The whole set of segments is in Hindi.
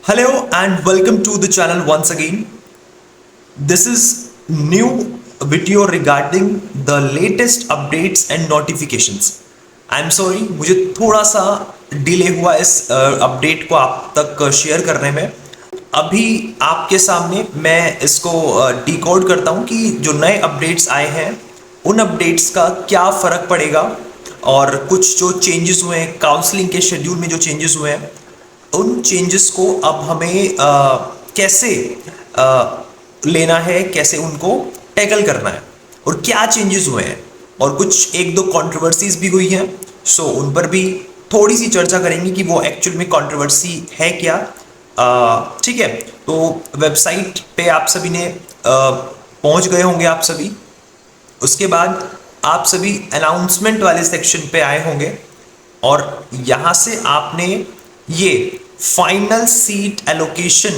Hello and welcome to the channel once again. This is new video regarding the latest updates and notifications. I'm sorry, मुझे थोड़ा सा डिले हुआ इस अपडेट को आप तक शेयर करने में। अभी आपके सामने मैं इसको डिकोड करता हूँ कि जो नए अपडेट्स आए हैं उन अपडेट्स का क्या फ़र्क पड़ेगा और कुछ जो चेंजेस हुए हैं काउंसलिंग के शेड्यूल में, जो चेंजेस हुए हैं उन चेंजेस को अब हमें कैसे लेना है, कैसे उनको टैकल करना है और क्या चेंजेस हुए हैं। और कुछ एक दो कंट्रोवर्सीज भी हुई हैं, सो उन पर भी थोड़ी सी चर्चा करेंगे कि वो एक्चुअल में कंट्रोवर्सी है क्या। ठीक है, तो वेबसाइट पे आप सभी ने पहुंच गए होंगे आप सभी। उसके बाद आप सभी अनाउंसमेंट वाले सेक्शन पे आए होंगे और यहाँ से आपने ये final seat allocation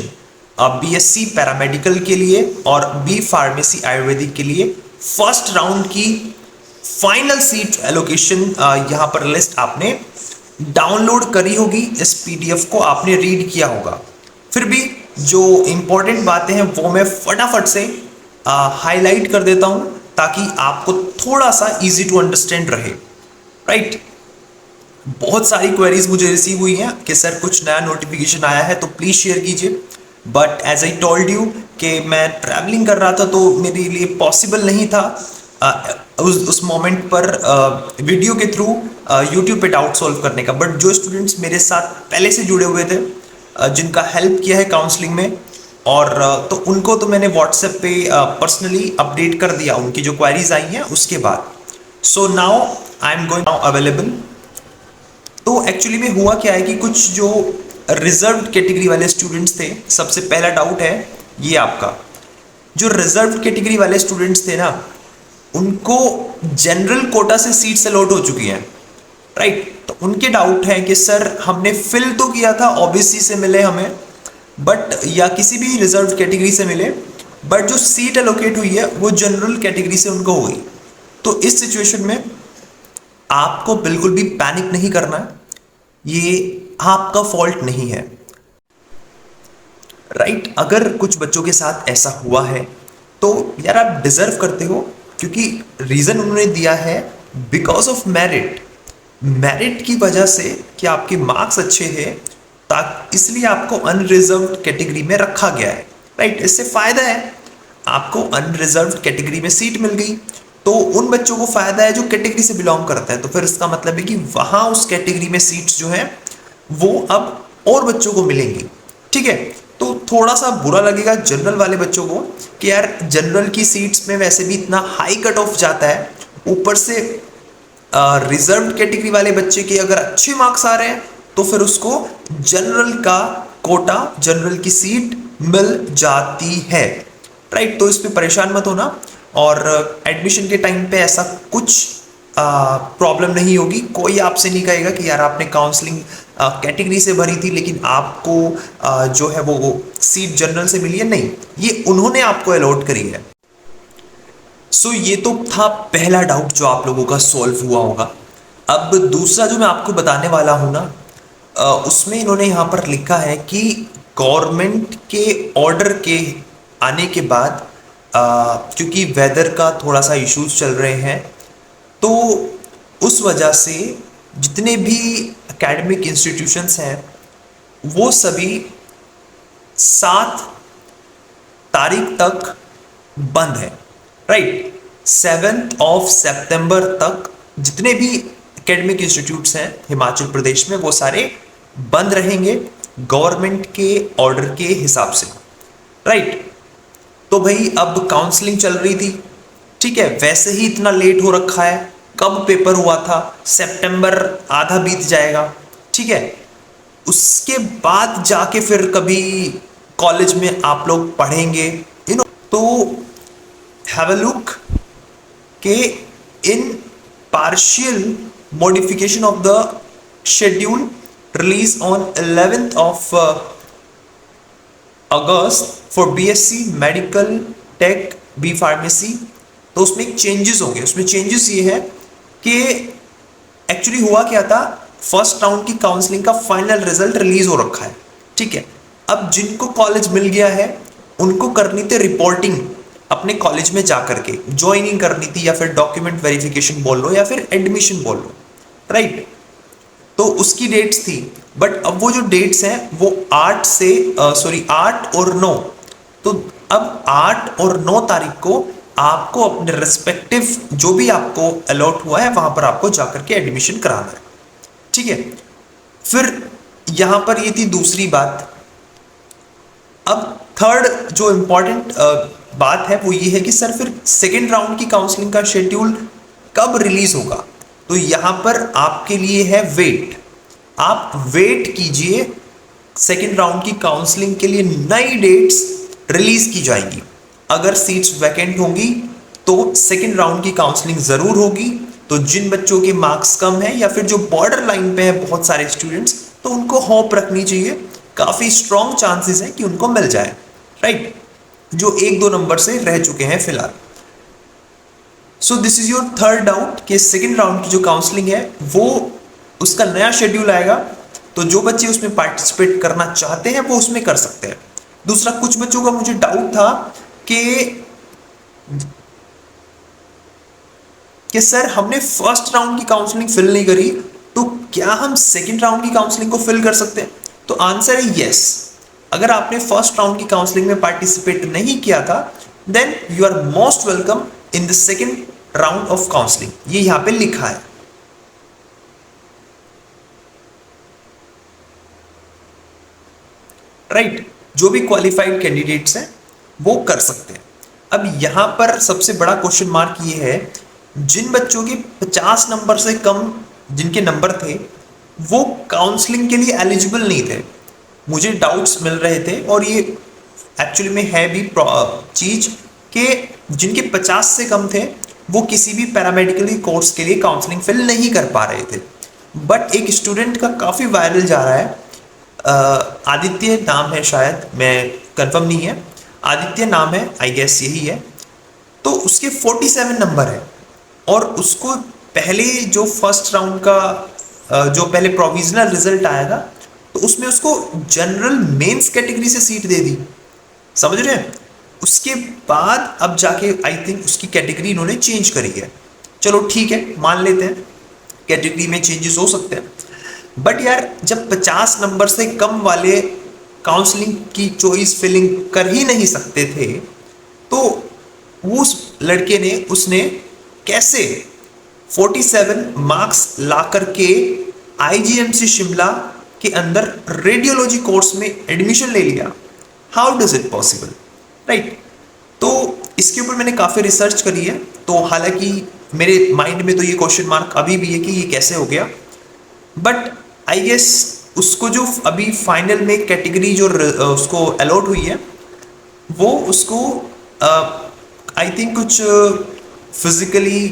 BSc paramedical के लिए और बी फार्मेसी आयुर्वेदिक के लिए फर्स्ट राउंड की फाइनल सीट एलोकेशन यहाँ पर लिस्ट आपने डाउनलोड करी होगी। इस पीडीएफ को आपने रीड किया होगा। फिर भी जो इंपॉर्टेंट बातें हैं वो मैं फटाफट से हाईलाइट कर देता हूँ ताकि आपको थोड़ा सा इजी टू अंडरस्टैंड रहे। राइट, बहुत सारी क्वेरीज मुझे रिसीव हुई हैं कि सर कुछ नया नोटिफिकेशन आया है तो प्लीज़ शेयर कीजिए। But as I told you कि मैं ट्रैवलिंग कर रहा था तो मेरे लिए पॉसिबल नहीं था उस मोमेंट पर वीडियो के थ्रू यूट्यूब पे डाउट सॉल्व करने का। बट जो स्टूडेंट्स मेरे साथ पहले से जुड़े हुए थे, जिनका हेल्प किया है काउंसलिंग में, और तो उनको तो मैंने व्हाट्सएप पे पर्सनली अपडेट कर दिया उनकी जो क्वेरीज आई हैं उसके बाद। So now I am going now available. तो एक्चुअली में हुआ क्या है कि कुछ जो रिजर्व्ड कैटेगरी वाले स्टूडेंट्स थे, सबसे पहला डाउट है ये आपका, जो रिजर्व्ड कैटेगरी वाले स्टूडेंट्स थे ना, उनको जनरल कोटा से सीट्स अलॉट हो चुकी हैं। राइट, तो उनके डाउट है कि सर हमने फिल तो किया था, ओबीसी से मिले हमें, बट या किसी भी रिजर्व्ड कैटेगरी से मिले, बट जो सीट एलोकेट हुई है वो जनरल कैटेगरी से उनको हो गई। तो इस सिचुएशन में आपको बिल्कुल भी पैनिक नहीं करना है, ये आपका फॉल्ट नहीं है। राइट, अगर कुछ बच्चों के साथ ऐसा हुआ है तो यार आप डिजर्व करते हो, क्योंकि रीजन उन्होंने दिया है बिकॉज ऑफ मेरिट। मेरिट की वजह से कि आपके मार्क्स अच्छे हैं, ताकि इसलिए आपको अनरिजर्व्ड कैटेगरी में रखा गया है। राइट, इससे फायदा है, आपको अनरिजर्व्ड कैटेगरी में सीट मिल गई तो उन बच्चों को फायदा है जो कैटेगरी से बिलोंग करता है। तो फिर इसका मतलब है कि वहां उस कैटेगरी में सीट्स जो हैं वो अब और बच्चों को मिलेंगी। ठीक है, तो थोड़ा सा बुरा लगेगा जनरल वाले बच्चों को कि यार जनरल की सीट्स में वैसे भी इतना हाई कट ऑफ जाता है, ऊपर से रिजर्व्ड कैटेगरी वाले बच्चे के अगर अच्छे मार्क्स आ रहे हैं तो फिर उसको जनरल का कोटा, जनरल की सीट मिल जाती है। राइट, तो इस पर परेशान मत होना और एडमिशन के टाइम पे ऐसा कुछ प्रॉब्लम नहीं होगी। कोई आपसे नहीं कहेगा कि यार आपने काउंसलिंग कैटेगरी से भरी थी लेकिन आपको जो है वो सीट जनरल से मिली है, नहीं, ये उन्होंने आपको अलॉट करी है। सो ये तो था पहला डाउट जो आप लोगों का सॉल्व हुआ होगा। अब दूसरा जो मैं आपको बताने वाला हूँ ना, उसमें इन्होंने यहाँ पर लिखा है कि गवर्नमेंट के ऑर्डर के आने के बाद क्योंकि वेदर का थोड़ा सा इश्यूज चल रहे हैं, तो उस वजह से जितने भी एकेडमिक इंस्टीट्यूशंस हैं वो सभी 7 तारीख तक बंद है। राइट, 7 सितंबर तक जितने भी एकेडमिक इंस्टीट्यूट्स हैं हिमाचल प्रदेश में वो सारे बंद रहेंगे गवर्नमेंट के ऑर्डर के हिसाब से। राइट, तो भाई अब काउंसलिंग चल रही थी, ठीक है, वैसे ही इतना लेट हो रखा है, कब पेपर हुआ था, सितंबर आधा बीत जाएगा। ठीक है, उसके बाद जाके फिर कभी कॉलेज में आप लोग पढ़ेंगे, तो हैव अ लुक के in partial modification of the schedule release on 11 अगस्त for BSc medical tech B pharmacy. तो उसमें एक चेंजेस होंगे। उसमें चेंजेस ये है कि एक्चुअली हुआ क्या था, फर्स्ट राउंड की काउंसलिंग का फाइनल रिजल्ट रिलीज हो रखा है। ठीक है, अब जिनको कॉलेज मिल गया है उनको करनी थी रिपोर्टिंग अपने कॉलेज में जाकर के, ज्वाइनिंग करनी थी या फिर डॉक्यूमेंट वेरिफिकेशन बोल लो या फिर एडमिशन बोल लो, राइट। तो उसकी डेट्स थी, बट अब वो जो डेट्स हैं वो 8 और 9, तो अब 8 और 9 तारीख को आपको अपने रिस्पेक्टिव जो भी आपको अलॉट हुआ है वहां पर आपको जाकर के एडमिशन कराना है, ठीक है। फिर यहां पर ये थी दूसरी बात। अब थर्ड जो इंपॉर्टेंट बात है वो ये है कि सर फिर सेकेंड राउंड की काउंसलिंग का शेड्यूल कब रिलीज होगा। तो यहां पर आपके लिए है वेट, आप वेट कीजिए, सेकेंड राउंड की काउंसलिंग के लिए नई डेट्स रिलीज की जाएंगी। अगर सीट्स वैकेंट होंगी तो सेकेंड राउंड की काउंसलिंग जरूर होगी। तो जिन बच्चों के मार्क्स कम है या फिर जो बॉर्डर लाइन पे है बहुत सारे स्टूडेंट्स, तो उनको होप रखनी चाहिए, काफी स्ट्रॉन्ग चांसेस है कि उनको मिल जाए, राइट, जो 1-2 नंबर से रह चुके हैं फिलहाल। So this is your third doubt कि सेकेंड राउंड की जो काउंसलिंग है वो उसका नया शेड्यूल आएगा, तो जो बच्चे उसमें पार्टिसिपेट करना चाहते हैं वो उसमें कर सकते हैं। दूसरा, कुछ बच्चों का मुझे डाउट था कि सर हमने फर्स्ट राउंड की काउंसलिंग फिल नहीं करी, तो क्या हम सेकेंड राउंड की काउंसलिंग को फिल कर सकते हैं। तो आंसर है यस। अगर आपने फर्स्ट राउंड की काउंसलिंग में पार्टिसिपेट नहीं किया था then you are most welcome in the second round of counselling, ये यहां पे लिखा है, राइट। जो भी क्वालिफाइड कैंडिडेट्स हैं वो कर सकते हैं। अब यहां पर सबसे बड़ा क्वेश्चन मार्क ये है, जिन बच्चों के 50 नंबर से कम जिनके नंबर थे वो काउंसलिंग के लिए एलिजिबल नहीं थे। मुझे डाउट्स मिल रहे थे और ये एक्चुअली में है भी चीज कि जिनके 50 से कम थे वो किसी भी पैरामेडिकल कोर्स के लिए काउंसलिंग फिल नहीं कर पा रहे थे। बट एक स्टूडेंट का काफ़ी वायरल जा रहा है, आदित्य नाम है, शायद, मैं कंफर्म नहीं है, आदित्य नाम है, आई गेस यही है। तो उसके 47 नंबर है और उसको पहले जो फर्स्ट राउंड का जो पहले प्रोविजनल रिजल्ट आया था तो उसमें उसको जनरल मेंस कैटेगरी से सीट दे दी, समझ रहे हैं। उसके बाद अब जाके आई थिंक उसकी कैटेगरी इन्होंने चेंज करी है। चलो ठीक है, मान लेते हैं कैटेगरी में चेंजेस हो सकते हैं, बट यार जब 50 नंबर से कम वाले काउंसलिंग की चॉइस फिलिंग कर ही नहीं सकते थे तो उस लड़के ने उसने कैसे 47 मार्क्स ला करके आईजीएमसी शिमला के अंदर रेडियोलॉजी कोर्स में एडमिशन ले लिया। How does it possible, right. तो इसके ऊपर मैंने काफ़ी रिसर्च करी है, तो हालांकि मेरे माइंड में तो ये क्वेश्चन मार्क अभी भी है कि ये कैसे हो गया, बट आई गेस उसको जो अभी फाइनल में कैटेगरी जो उसको अलॉट हुई है वो उसको आई थिंक कुछ फिजिकली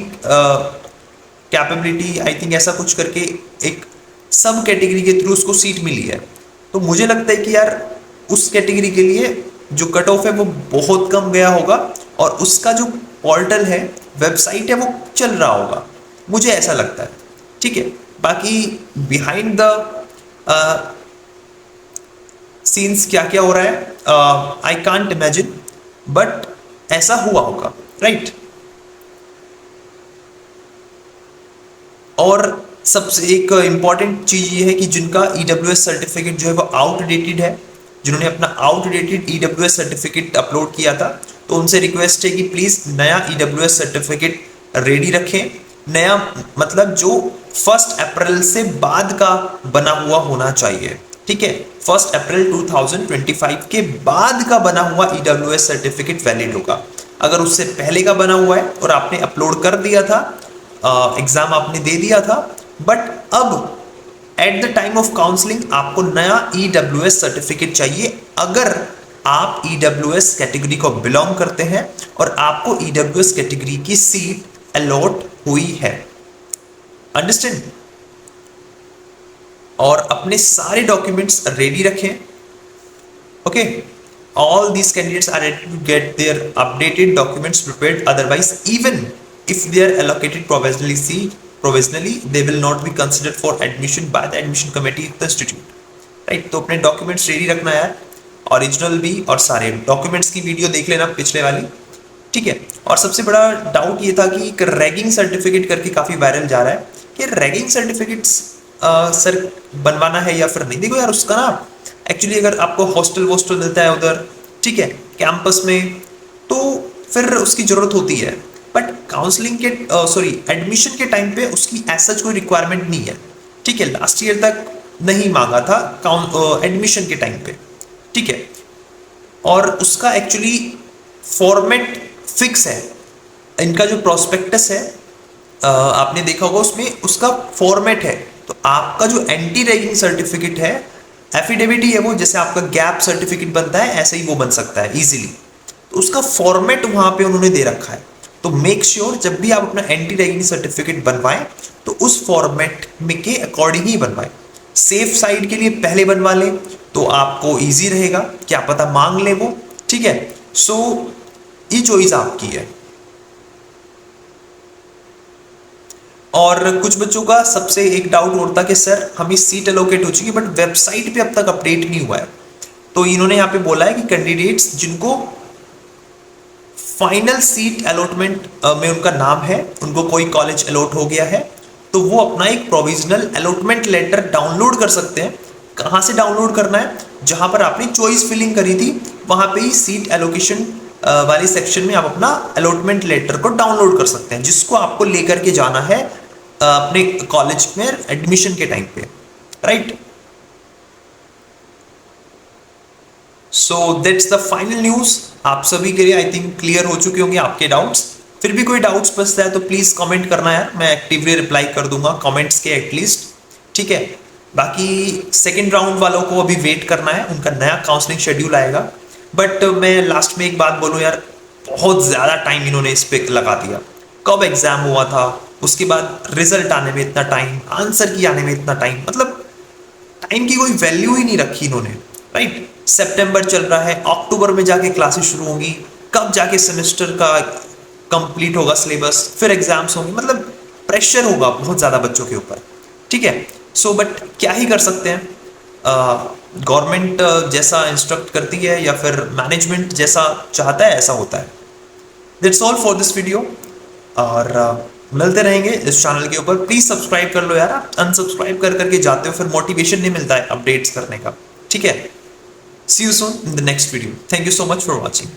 कैपेबिलिटी, आई थिंक ऐसा कुछ करके एक सब कैटेगरी के थ्रू उसको सीट मिली है। तो मुझे लगता है कि यार उस कैटेगरी के लिए जो कट ऑफ है वो बहुत कम गया होगा और उसका जो पोर्टल है, वेबसाइट है, वो चल रहा होगा, मुझे ऐसा लगता है, ठीक है। बाकी बिहाइंड द सीन्स क्या क्या हो रहा है आई कांट इमेजिन, बट ऐसा हुआ होगा, राइट। और सबसे एक इम्पॉर्टेंट चीज़ ये है कि जिनका ईडब्ल्यूएस सर्टिफिकेट जो है वो आउटडेटेड है, जिन्होंने अपना आउटडेटेड ईडब्ल्यूएस सर्टिफिकेट अपलोड किया था, तो उनसे रिक्वेस्ट है कि प्लीज़ नया ईडब्ल्यूएस सर्टिफिकेट रेडी रखें। नया मतलब जो 1 अप्रैल से बाद का बना हुआ होना चाहिए, ठीक है। 1 अप्रैल 2025 के बाद का बना हुआ ईडब्ल्यूएस सर्टिफिकेट वैलिड होगा। अगर उससे पहले का बना हुआ है और आपने अपलोड कर दिया था, एग्जाम आपने दे दिया था, बट अब at the time of counselling आपको नया ईडब्ल्यूएस सर्टिफिकेट चाहिए अगर आप ईडब्ल्यूएस कैटेगरी को बिलोंग करते हैं और आपको ईडब्ल्यूएस कैटेगरी की सीट अलॉट हुई है। अंडरस्टैंड। और अपने सारे डॉक्यूमेंट्स रेडी रखें, okay. All these candidates are ready to get their updated documents prepared, otherwise even if they are allocated provisionally they will not be considered for admission by the admission committee of the institute, right। तो अपने डॉक्यूमेंट्स रेडी रखना है। ओरिजिनल भी और सारे डॉक्यूमेंट्स की वीडियो देख लेना पिछले वाली, ठीक है। और सबसे बड़ा डाउट ये था कि एक रैगिंग सर्टिफिकेट करके काफ़ी वायरल जा रहा है कि रैगिंग सर्टिफिकेट्स सर बनवाना है या फिर नहीं। देखो यार, उसका ना एक्चुअली अगर आपको हॉस्टल वोस्टल मिलता है उधर, ठीक है, कैंपस में, तो फिर उसकी ज़रूरत होती है। बट काउंसलिंग के सॉरी एडमिशन के टाइम पे उसकी ऐसा कोई रिक्वायरमेंट नहीं है, ठीक है। लास्ट ईयर तक नहीं मांगा था एडमिशन के टाइम पे, ठीक है। और उसका एक्चुअली फॉर्मेट फिक्स है। इनका जो प्रोस्पेक्टस है आपने देखा होगा, उसमें उसका फॉर्मेट है। तो आपका जो एंटी रैगिंग सर्टिफिकेट है, एफिडेविट ही है वो, जैसे आपका गैप सर्टिफिकेट बनता है ऐसे ही वो बन सकता है इजीली। तो उसका फॉर्मेट वहां पे उन्होंने दे रखा है। तो मेक श्योर जब भी आप अपना एंटी रैगिंग सर्टिफिकेट बनवाएं तो उस फॉर्मेट में के अकॉर्डिंग ही बनवाएं। सेफ साइड के लिए पहले बनवा लें तो आपको इजी रहेगा, क्या पता मांग ले वो, ठीक है। सो ये चॉइस आपकी है। और कुछ बच्चों का सबसे एक डाउट होता कि सर हमें सीट एलोकेट हो चुकी है बट वेबसाइट पे अब तक अपडेट नहीं हुआ है। तो इन्होंने यहाँ पे बोला है कि कैंडिडेट्स जिनको फाइनल सीट अलॉटमेंट में उनका नाम है, उनको कोई कॉलेज अलॉट हो गया है, तो वो अपना एक प्रोविजनल अलॉटमेंट लेटर डाउनलोड कर सकते हैं। कहाँ से डाउनलोड करना है? जहाँ पर आपने चॉइस फिलिंग करी थी वहाँ पे ही सीट एलोकेशन वाली सेक्शन में आप अपना अलॉटमेंट लेटर को डाउनलोड कर सकते हैं, जिसको आपको लेकर के जाना है अपने कॉलेज में एडमिशन के टाइम पे, right. So that's the final news. आप सभी के लिए आई थिंक क्लियर हो चुके होंगे आपके डाउट्स। फिर भी कोई डाउट्स बचता है तो प्लीज कमेंट करना यार, मैं एक्टिवली रिप्लाई कर दूंगा कमेंट्स के एटलीस्ट, ठीक है। बाकी सेकेंड राउंड वालों को अभी वेट करना है, उनका नया काउंसलिंग शेड्यूल आएगा। बट मैं लास्ट में एक बात बोलूँ यार, बहुत ज़्यादा टाइम इन्होंने इस पर लगा दिया। कब एग्जाम हुआ था, उसके बाद रिजल्ट आने में इतना टाइम, आंसर की आने में इतना टाइम, मतलब टाइम की कोई वैल्यू ही नहीं रखी इन्होंने, राइट। सितंबर चल रहा है, अक्टूबर में जाके क्लासेस शुरू होंगी, कब जाके सेमेस्टर का कंप्लीट होगा सिलेबस, फिर एग्जाम्स होंगे, मतलब प्रेशर होगा बहुत ज़्यादा बच्चों के ऊपर, ठीक है। सो बट क्या ही कर सकते हैं, गवर्नमेंट जैसा इंस्ट्रक्ट करती है या फिर मैनेजमेंट जैसा चाहता है ऐसा होता है। That's all for this video. और मिलते रहेंगे इस चैनल के ऊपर। प्लीज सब्सक्राइब कर लो यार, आप अनसब्सक्राइब कर करके जाते हो फिर मोटिवेशन नहीं मिलता है अपडेट्स करने का, ठीक है। See you soon in the next video. Thank you so much for watching.